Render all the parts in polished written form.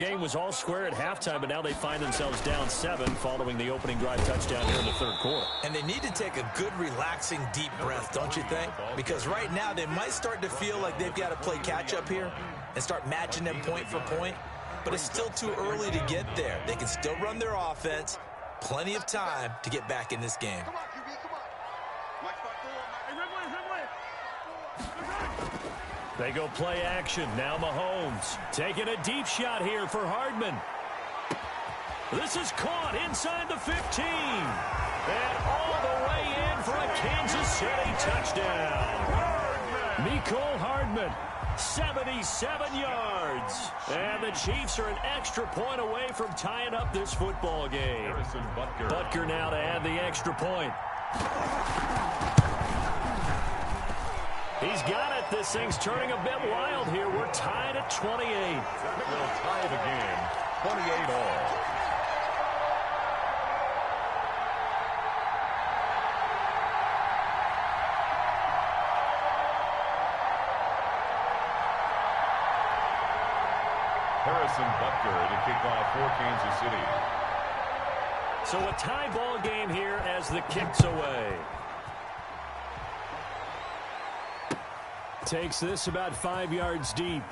Game was all square at halftime, but now they find themselves down 7 following the opening drive touchdown here in the third quarter. And they need to take a good, relaxing, deep breath, don't you think? Because right now they might start to feel like they've got to play catch-up here and start matching them point for point. But it's still too early to get there. They can still run their offense. Plenty of time to get back in this game. They go play action. Now Mahomes taking a deep shot here for Hardman. This is caught inside the 15. And all the way in for a Kansas City touchdown. Mecole Hardman, 77 yards. And the Chiefs are an extra point away from tying up this football game. Butker now to add the extra point. He's got it. This thing's turning a bit wild here. We're tied at 28. We'll tie the game, 28 all. Harrison Butker to kick off for Kansas City. So a tie ball game here as the kick's away. Takes this about 5 yards deep.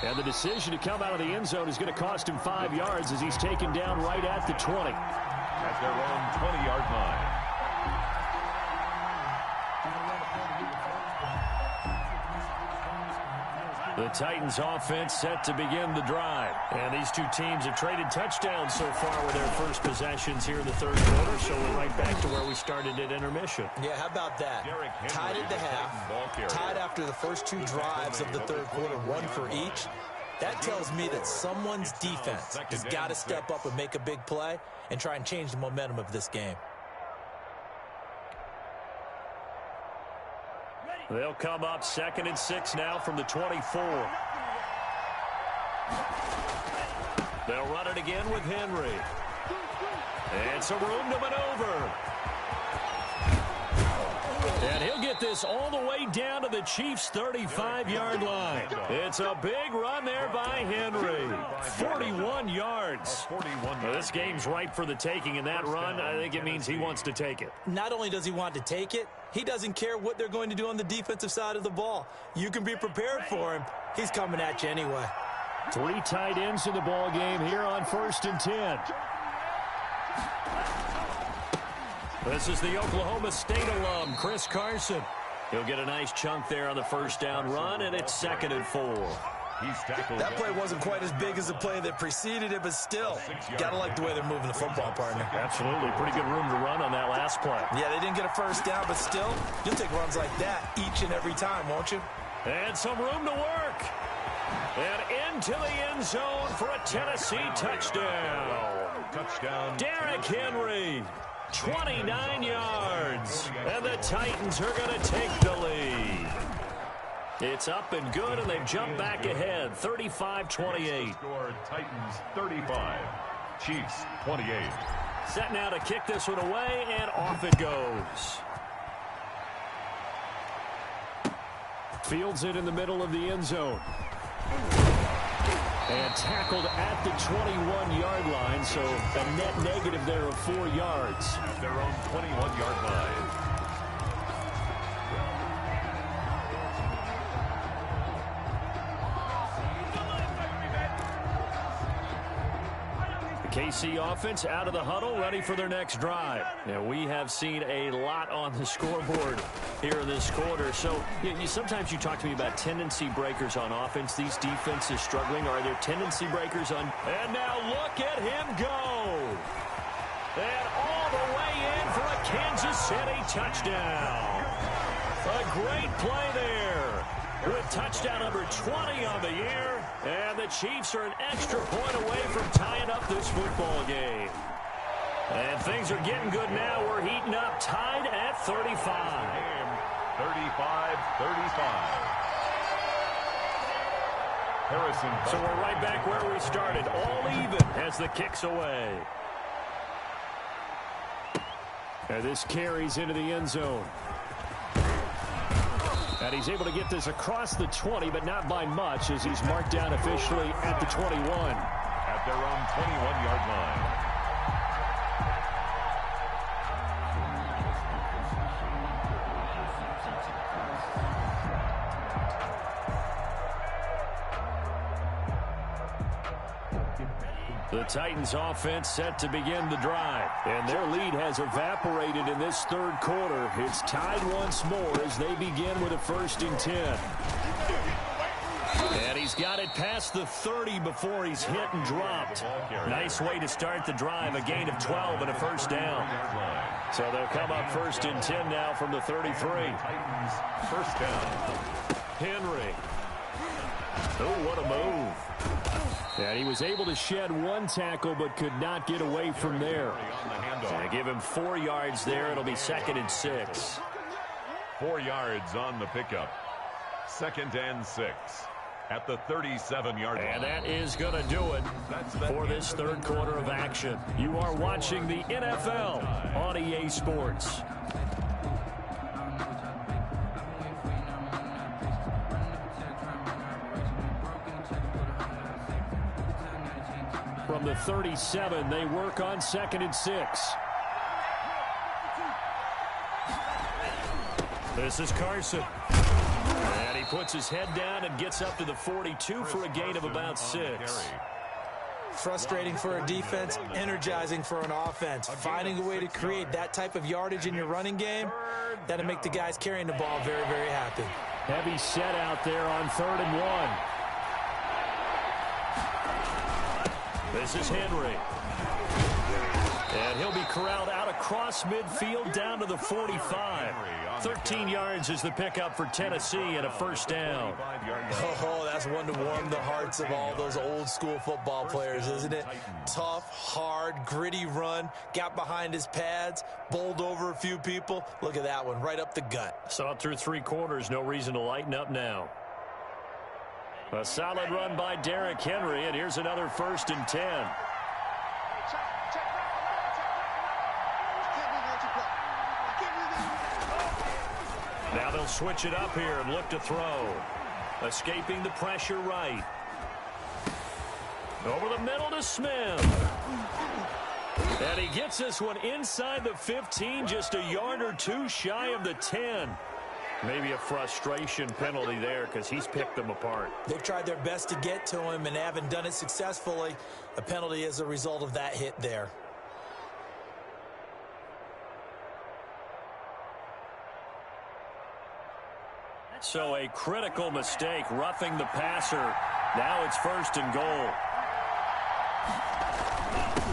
And the decision to come out of the end zone is going to cost him 5 yards as he's taken down right at the 20. At their own 20-yard line. The Titans offense set to begin the drive. And these two teams have traded touchdowns so far with their first possessions here in the third quarter. So we're right back to where we started at intermission. Yeah, how about that? Tied at the half, tied after the first 2 drives of the third quarter, 1 for each. That tells me that someone's defense has got to step up and make a big play and try and change the momentum of this game. They'll come up 2nd and 6 now from the 24. They'll run it again with Henry. And some room to maneuver. And he'll get this all the way down to the Chiefs' 35-yard line. It's a big run there by Henry. 41 yards. Well, this game's ripe for the taking, and that run, I think it means he wants to take it. Not only does he want to take it, he doesn't care what they're going to do on the defensive side of the ball. You can be prepared for him. He's coming at you anyway. 3 tight ends in the ball game here on 1st and 10. This is the Oklahoma State alum, Chris Carson. He'll get a nice chunk there on the first down run, and it's 2nd and 4. That play wasn't quite as big as the play that preceded it, but still, gotta like the way they're moving the football, partner. Absolutely. Pretty good room to run on that last play. Yeah, they didn't get a first down, but still, you'll take runs like that each and every time, won't you? And some room to work. And into the end zone for a Tennessee touchdown. Derrick Henry. 29 yards, and the Titans are going to take the lead. It's up and good, and they've jumped back ahead, 35-28. Titans 35, Chiefs 28. Set now to kick this one away, and off it goes. Fields it in the middle of the end zone. And tackled at the 21-yard line, so a net negative there of 4 yards. At their own 21-yard line. The KC offense out of the huddle, ready for their next drive. And we have seen a lot on the scoreboard here in this quarter. So sometimes you talk to me about tendency breakers on offense. These defenses struggling. Are there tendency breakers on? And now look at him go. And all the way in for a Kansas City touchdown. A great play there. With touchdown number 20 on the year. And the Chiefs are an extra point away from tying up this football game. And things are getting good now. We're heating up, tied at 35. 35-35. So we're right back where we started, all even as the kick's away. And this carries into the end zone. And he's able to get this across the 20, but not by much, as he's marked down officially at the 21. At their own 21-yard line. The Titans offense set to begin the drive. And their lead has evaporated in this third quarter. It's tied once more as they begin with a 1st and 10. And he's got it past the 30 before he's hit and dropped. Nice way to start the drive. A gain of 12 and a 1st down. So they'll come up 1st and 10 now from the 33. Titans 1st down. Henry. Oh, what a move. And he was able to shed one tackle but could not get away from there. They give him 4 yards there. It'll be 2nd and 6. 4 yards on the pickup. 2nd and 6 at the 37-yard line. And that is going to do it for this third quarter of action. You are watching the NFL on EA Sports. From the 37, they work on 2nd and 6. This is Carson. And he puts his head down and gets up to the 42 for a gain of about 6. Frustrating for a defense, energizing for an offense. Finding a way to create that type of yardage in your running game, that'll make the guys carrying the ball very, very happy. Heavy set out there on 3rd and 1. This is Henry. And he'll be corralled out across midfield down to the 45. 13 yards is the pickup for Tennessee and a 1st down. Oh, that's one to warm the hearts of all those old school football players, isn't it? Tough, hard, gritty run. Got behind his pads, bowled over a few people. Look at that one, right up the gut. Saw it through 3 quarters. No reason to lighten up now. A solid run by Derrick Henry, and here's another 1st and 10. Now they'll switch it up here and look to throw. Escaping the pressure right. Over the middle to Smith. And he gets this one inside the 15, just a yard or 2 shy of the 10. Maybe a frustration penalty there because he's picked them apart. They've tried their best to get to him and haven't done it successfully. A penalty as a result of that hit there. So a critical mistake, roughing the passer. Now it's 1st and goal.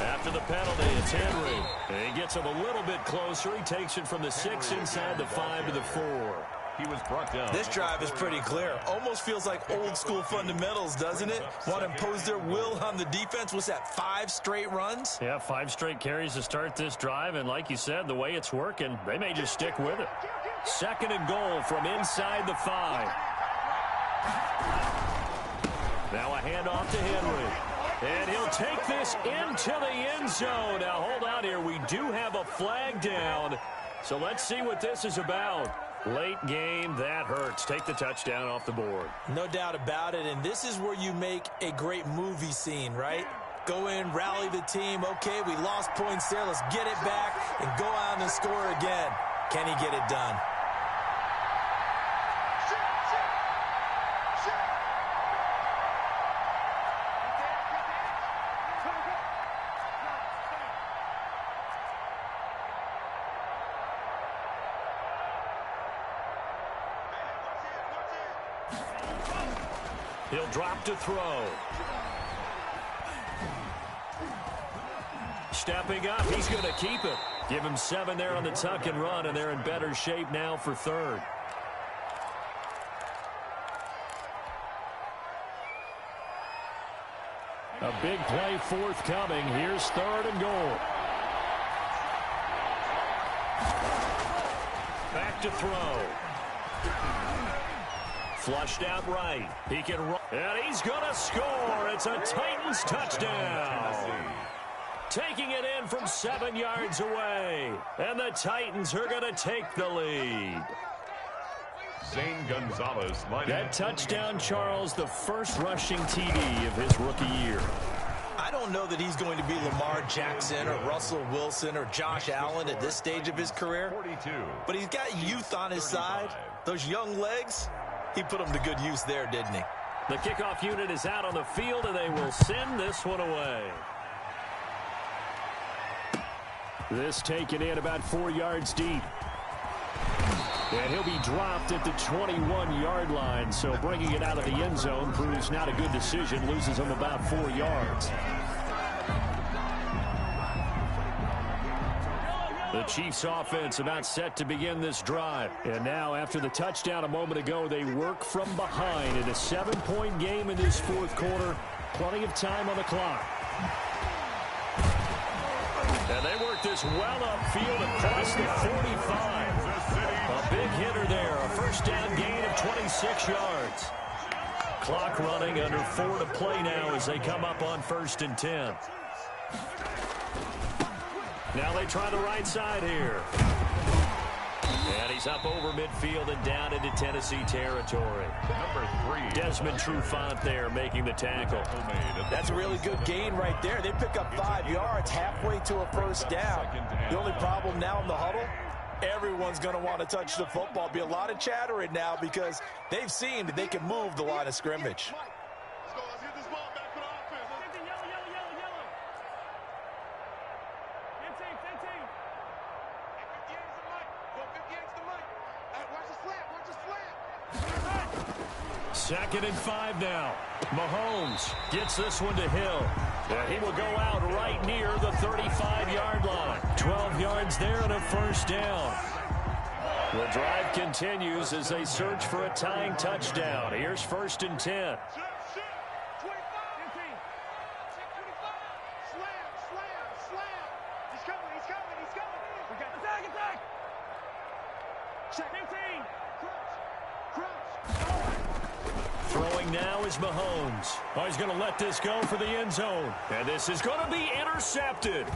After the penalty, it's Henry. And he gets him a little bit closer. He takes it from the 6 inside the 5 to the 4. He was brought down. This drive is pretty clear. Almost feels like old school fundamentals, doesn't it? Want to impose their will on the defense. What's that, 5 straight runs? Yeah, 5 straight carries to start this drive. And like you said, the way it's working, they may just stick with it. 2nd and goal from inside the 5. Now a handoff to Henry. And he'll take this into the end zone. Now, hold on here. We do have a flag down. So let's see what this is about. Late game, that hurts. Take the touchdown off the board. No doubt about it. And this is where you make a great movie scene, right? Go in, rally the team. Okay, we lost points there. Let's get it back and go out and score again. Can he get it done? He'll drop to throw. Stepping up, he's going to keep it. Give him 7 there on the tuck and run, and they're in better shape now for 3rd. A big play forthcoming. Here's 3rd and goal. Back to throw. Flushed out right. He can run. And he's going to score. It's a Titans touchdown. Taking it in from 7 yards away. And the Titans are going to take the lead. Zane Gonzalez line. That touchdown, Charles, the first rushing TD of his rookie year. I don't know that he's going to be Lamar Jackson or Russell Wilson or Josh Allen at this stage of his career. 42. But he's got youth on his side. Those young legs, he put them to good use there, didn't he? The kickoff unit is out on the field, and they will send this one away. This taken in about 4 yards deep. And he'll be dropped at the 21-yard line, so bringing it out of the end zone proves not a good decision, loses him about 4 yards. The Chiefs offense about set to begin this drive. And now after the touchdown a moment ago, they work from behind in a 7-point game in this fourth quarter. Plenty of time on the clock. And they work this well upfield across the 45. A big hitter there, a first down gain of 26 yards. Clock running, under 4 to play now as they come up on 1st and 10. Now they try the right side here. And he's up over midfield and down into Tennessee territory. Number 3. Desmond Trufant there making the tackle. That's a really good gain right there. They pick up 5 yards halfway to a first down. The only problem now in the huddle, everyone's going to want to touch the football. Be a lot of chattering now because they've seen that they can move the line of scrimmage. Let's get this ball back for the offense. Yellow. 15. Go 58 to the mic. Watch the slant. 2nd and 5 now. Mahomes gets this one to Hill. And he will go out right near the 35-yard line. 12 yards there and a first down. The drive continues as they search for a tying touchdown. Here's 1st and 10. Throwing now is Mahomes. Oh, he's going to let this go for the end zone. And this is going to be intercepted.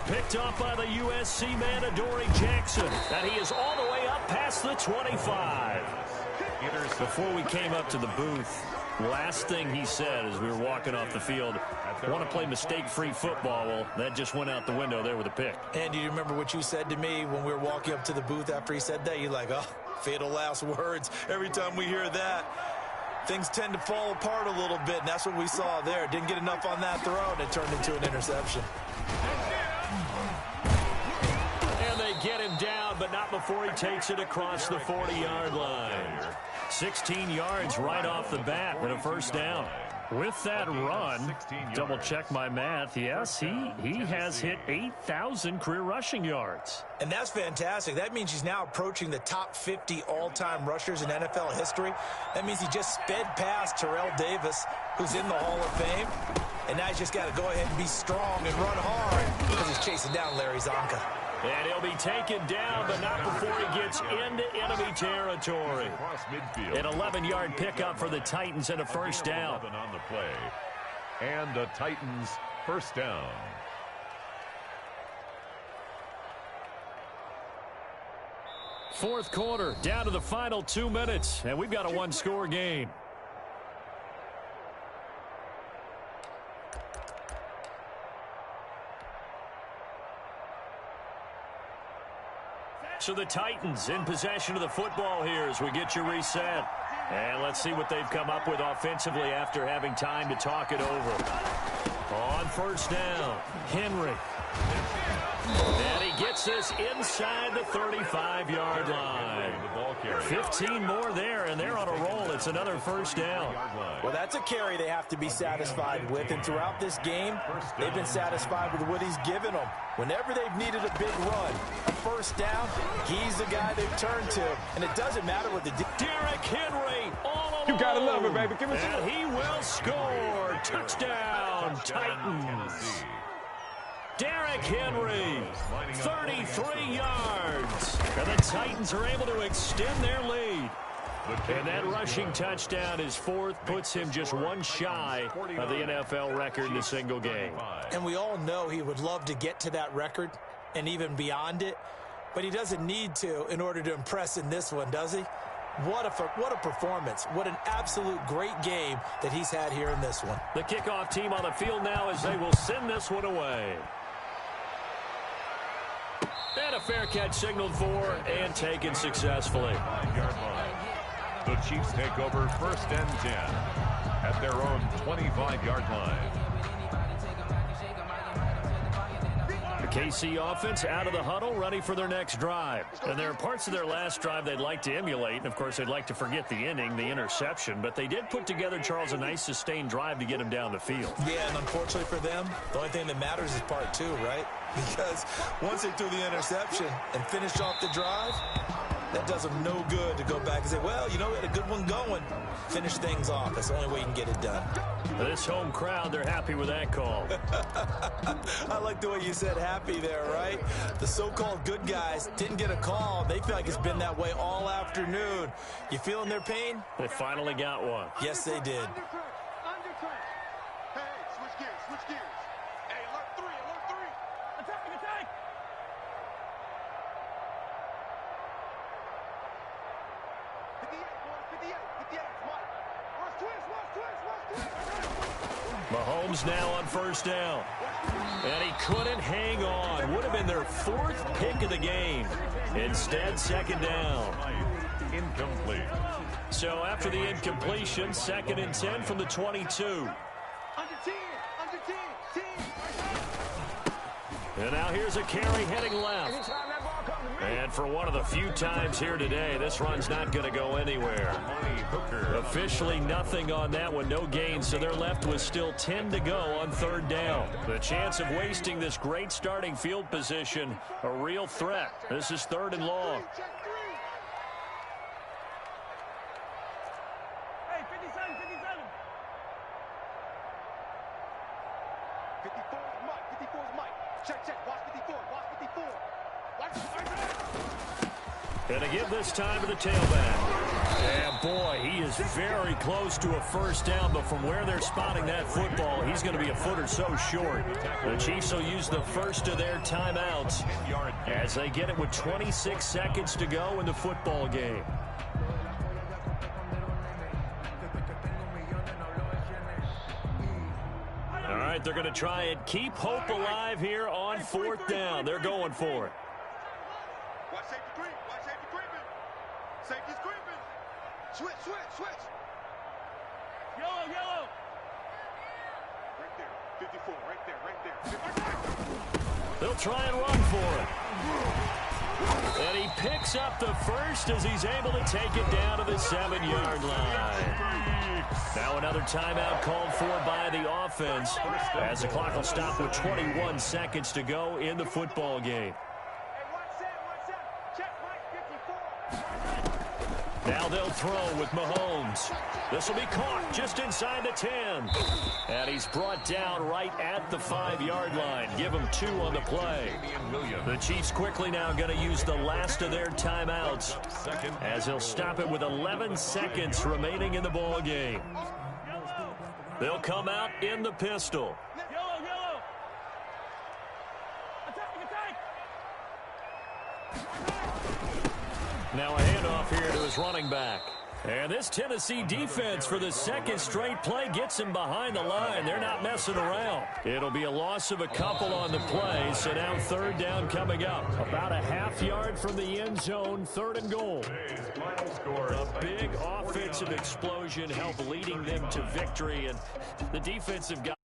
Picked up by the USC man, Adoree Jackson. And he is all the way up past the 25. Before we came up to the booth, last thing he said as we were walking off the field, I want to play mistake-free football. Well, that just went out the window there with a pick. And do you remember what you said to me when we were walking up to the booth after he said that? You're like, oh, fatal last words. Every time we hear that, things tend to fall apart a little bit, and that's what we saw there. Didn't get enough on that throw, and it turned into an interception. And they get him down, but not before he takes it across the 40-yard line. 16 yards right off the bat and a first down. With that run, double-check my math, yes, he has hit 8,000 career rushing yards. And that's fantastic. That means he's now approaching the top 50 all-time rushers in NFL history. That means he just sped past Terrell Davis, who's in the Hall of Fame. And now he's just got to go ahead and be strong and run hard because he's chasing down Larry Zonka. And he'll be taken down, but not before he gets into enemy territory. An 11-yard pickup for the Titans and a first down. On the play. And the Titans first down. Fourth quarter, down to the final 2 minutes, and we've got a one-score game. So the Titans in possession of the football here as we get you reset. And let's see what they've come up with offensively after having time to talk it over. On first down, Henry. And he gets this inside the 35-yard line. 15 more there, and they're on a roll. It's another first down. Well, that's a carry they have to be satisfied with, and throughout this game, they've been satisfied with what he's given them. Whenever they've needed a big run, a first down, he's the guy they've turned to, and it doesn't matter what the... Derrick Henry all alone. You gotta love it, baby. Give it and he will score. Touchdown, Titans. Derrick Henry, 33 yards. And the Titans are able to extend their lead. And that rushing touchdown is fourth, puts him just one shy of the NFL record in a single game. And we all know he would love to get to that record and even beyond it, but he doesn't need to in order to impress in this one, does he? What a performance. What an absolute great game that he's had here in this one. The kickoff team on the field now as they will send this one away. And a fair catch signaled for and taken successfully. 5-yard line. The Chiefs take over 1st and 10 at their own 25-yard line. The KC offense out of the huddle, ready for their next drive. And there are parts of their last drive they'd like to emulate. And, of course, they'd like to forget the inning, the interception. But they did put together, Charles, a nice sustained drive to get him down the field. Yeah, and unfortunately for them, the only thing that matters is part 2, right? Because once they threw the interception and finished off the drive, that does them no good to go back and say, well, you know, we had a good one going. Finish things off. That's the only way you can get it done. This home crowd, they're happy with that call. I like the way you said happy there, right? The so-called good guys didn't get a call. They feel like it's been that way all afternoon. You feeling their pain? They finally got one. Yes, they did. Undercraft. Hey, switch gears, switch gears. Hey, alert 3, alert 3. Attack, attack. 58, Mike. Rush twist. Mahomes now on 1st down. And he couldn't hang on. Would have been their 4th pick of the game. Instead, 2nd down. Incomplete. So after the incompletion, 2nd and 10 from the 22. Under 10, 10. And now here's a carry heading left. And for one of the few times here today, this run's not going to go anywhere. Officially nothing on that one, no gain, so they're left with still 10 to go on 3rd down. The chance of wasting this great starting field position, a real threat. This is 3rd and long. Hey, 57. 54's Mike. Check. Watch 54. And to give this time to the tailback. And boy, he is very close to a 1st down, but from where they're spotting that football, he's going to be a foot or so short. The Chiefs will use the first of their timeouts as they get it with 26 seconds to go in the football game. All right, they're going to try and keep hope alive here on 4th down. They're going for it. Watch safety creep. Safety's creeping. Switch. Yellow. Right there. 54. Right there. 54. They'll try and run for it. And he picks up the first as he's able to take it down to the 7-yard line. Now another timeout called for by the offense as the clock will stop with 21 seconds to go in the football game. Now they'll throw with Mahomes. This will be caught just inside the 10. And he's brought down right at the 5-yard line. Give him 2 on the play. The Chiefs quickly now going to use the last of their timeouts as they'll stop it with 11 seconds remaining in the ball game. They'll come out in the pistol. Yellow. Attack. Now a handoff here to his running back. And this Tennessee defense for the 2nd straight play gets him behind the line. They're not messing around. It'll be a loss of a couple on the play, so now 3rd down coming up. About a half-yard from the end zone, 3rd and goal. A big offensive explosion helped leading them to victory, and the defensive guy